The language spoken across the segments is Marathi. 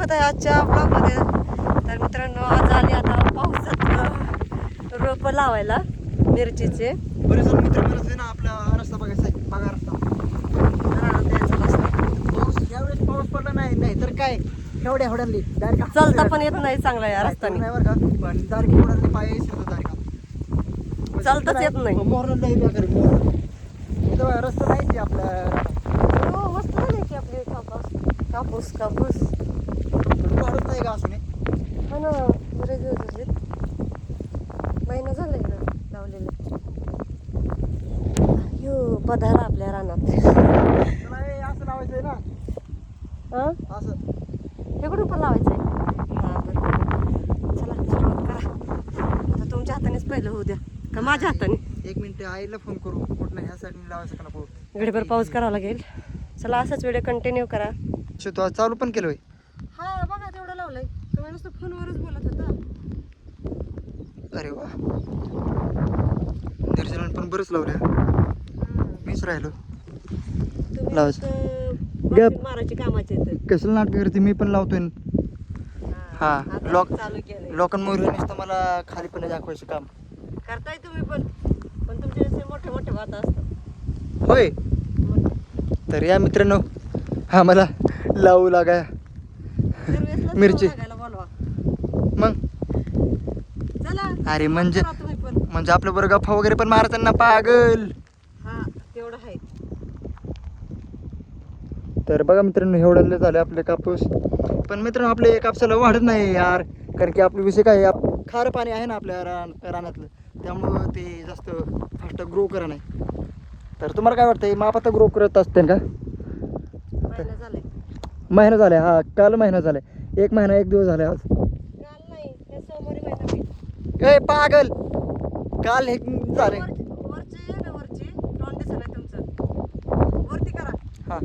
स्वागत आहे आजच्या ब्लॉगमध्ये. तर मित्रांनो, आज आले आता पावसात रोप लावायला मिरचीचे. बरेच जण मित्र बरेच ना आपला रस्ता बघायचा आहे, बघा रस्ता द्यायचा रस्ता. पाऊस यावेळेस पाऊस पडला नाही तर काय एवढ्या एवढ्यांनी डायरेक्ट चालता पण येत नाही चांगला या रस्त्याने. नाही बरं का, पण डायरेक्ट एवढ्यांनी पाय शिरतो डायरेक्ट चालताच येत नाही. मोरला नाही बेकार मोर इथं रस्ता नाही की आपला. हो, मस्त झाली की आपली कापूस कापूस. वाढत नाही का असं नाही. हा ना, बरेच दिवस झाले, महिना झाला इकडं लावलेलं. यो पधारा आपल्या रानात. त्याला हे असं लावायचं आहे ना, हा, असं इकडून पण लावायचं आहे. हा बरं, चला सुरुवात करा. आता तुमच्या हातानेच पहिलं होऊ द्या का माझ्या हाताने. 1 मिनिट आईला फोन करू, कुठं ह्या साईडने लावायचं का नको. गडीभर पाऊस करावा लागेल. चला असाच व्हिडिओ कंटिन्यू करा. तू आज चालू पण केलं होय. हा बघा, तेवढं लावलंय. तुम्ही नुसतं फोनवरच बोलत होता. अरे वा, दर्शनाला पण बरंच लावल्या. मीच राहिलो तुम्ही लावायचं. नुसतं गप. बाकी मारायची कामाचे आहेत. कसलं नाटक करते, मी पण लावतोय. हा, आता लोक चालू केलंय. लोकांमुळे नुसतं मला खाली पण दाखवायचं काम. करताय तुम्ही पण तुमचे असे मोठे मोठे वाता असतात. होय, तर या मित्रांनो आम्हाला लावू लागा दरवेळेसलाच मिरची. लागायला बोलवा. मग. चला अरे म्हणजे करा तुम्ही पण. म्हणजे आपल्या बरोबर गप्पा वगैरे पण मारताना पागल. हा, तेवढं आहे. तर बघा मित्रांनो, एवढं झालं आपले कापूस. पण मित्रांनो, आपले कापसाला वाढत नाही यार, कारण की आपला विषय काय आहे, खारं पाणी आहे ना आपल्या रानातलं, त्यामुळं ते जास्त फास्ट ग्रो करा नाही. तर तुम्हाला काय वाटतं, मग आता ग्रो करत असते का? महिना झालाय. महिना झालाय. हा, काल महिना झालाय. 1 महिना 1 दिवस झाले आज. काल नाही, हे सोमवारी महिना होईल. ए पागल, काल हे झाले. वरचे आहे ना, वरचे तोंड दिसत नाही तुमचं. वरती करा. हा, हा,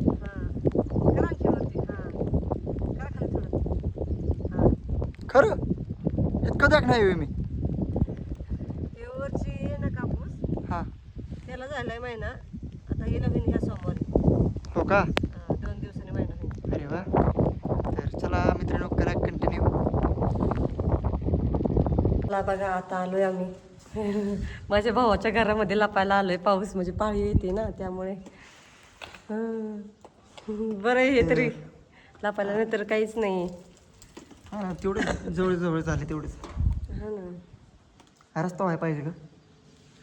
करा आणखी वरती. हा, करा खाली थोडं. हा, खरं इतकं दाख नाही मी. हे वरची आहे ना कापूस, हा, त्याला झालाय महिना. आता हे नवीन ह्या सोमवारी. हो का? 2 दिवसांनी महिना होईल. अरे वा. तर चला मित्रांनो, करा कंटिन्यू. मला बघा, आता आलोय आम्ही माझ्या भावाच्या घरामध्ये लपायला आलोय. पाऊस म्हणजे पाळी येते ना, त्यामुळे बरं आहे हे तरी लपायला, नाही तर काहीच नाही. हा, तेवढं जवळ जवळ झाले तेवढेच. हा ना, हा रस्ता व्हायला पाहिजे का?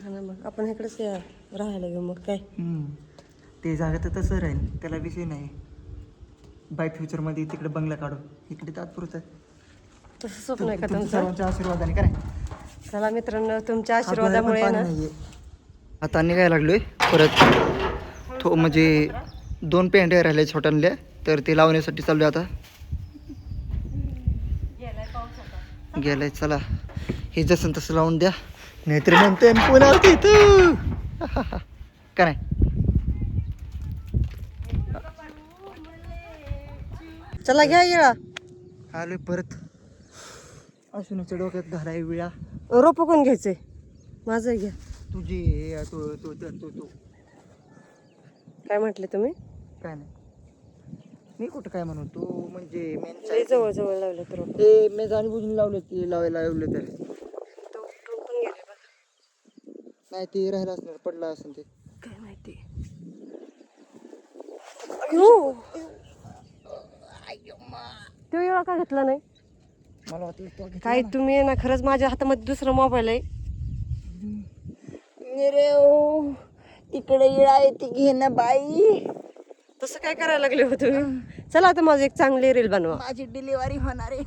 हा ना, मग आपण इकडेच राहायला घेऊ मग काय. ते जागा तर तसं राहील, त्याला विषय नाही. बाय फ्युचरमध्ये तिकडे बंगला काढू, इकडे तात्पुरतं. तसं स्वप्न आहे का तुमच्या तुमचं? सर्वांच्या आशीर्वादाने काय. चला मित्रांनो, तुमच्या आशीर्वादामुळे ना. आता निघायला लागलोय परत. म्हणजे 2 पेंड्या राहिल्या छोट्याल्या, तर ते लावण्यासाठी चाललोय आता. गेलाय, चला हे जसं तसं लावून द्या, नाहीतर म्हणते पुन्हा तिथं का नाही. चला घ्या येळा. आलोय परत. अश्विनीच्या डोक्यात घालाय विळा. रोप कोण घ्यायचंय? माझं घ्या. तुझी तू काय म्हटले तुम्ही? काय नाही, मी कुठं काय म्हणून. तू म्हणजे लई जवळ जवळ लावले तर रोप. ते मी जाणीबुजून लावले, ते लावायला लावले तर तो पण गेले बघा. नाही, ते राहिलं असणार, पडला असेल ते. काय माहिती. अयो, तो येळा का घेतला नाही? मला वाटलं तो घेतला काय ना. तुम्ही ना, खरंच माझ्या हातामध्ये दुसरा मोबाईल आहे. तिकडे इळा आहे, ती घे ना बाई. तसं काय करायला लागले हो तुम्ही? चला आता माझी एक चांगली रील बनवा. माझी डिलिव्हरी होणार आहे.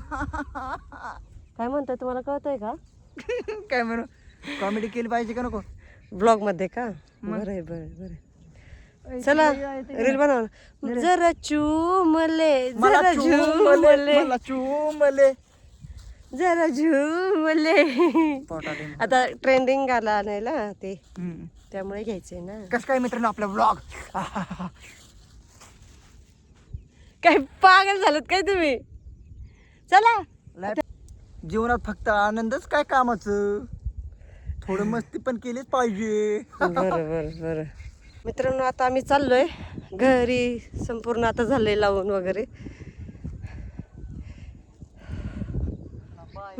काय म्हणताय, तुम्हाला कळतंय का? काय म्हणू, कॉमेडी केली पाहिजे का नको? ब्लॉग मध्ये का? बरं आहे, बरं बरं. चला रील बनवा. जरा चूमले, जरा झूमले, चूमले. जरा झूमले. आता ट्रेंडिंग आला नाही ना ते, त्यामुळे घ्यायचंय ना. कसं काय मित्रांनो आपला ब्लॉग. काय पागल झालं काय तुम्ही? चला, जीवनात फक्त आनंदच काय कामाचं, थोडं मस्ती पण केलीच पाहिजे. बरं बरं बरं. मित्रांनो, आता आम्ही चाललोय घरी. संपूर्ण आता झालंय लावून वगैरे. बाय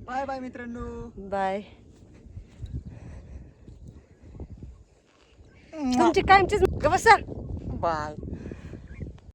बाय बाय मित्रांनो. बाय. तुमची कायमचीच बसा. बाय.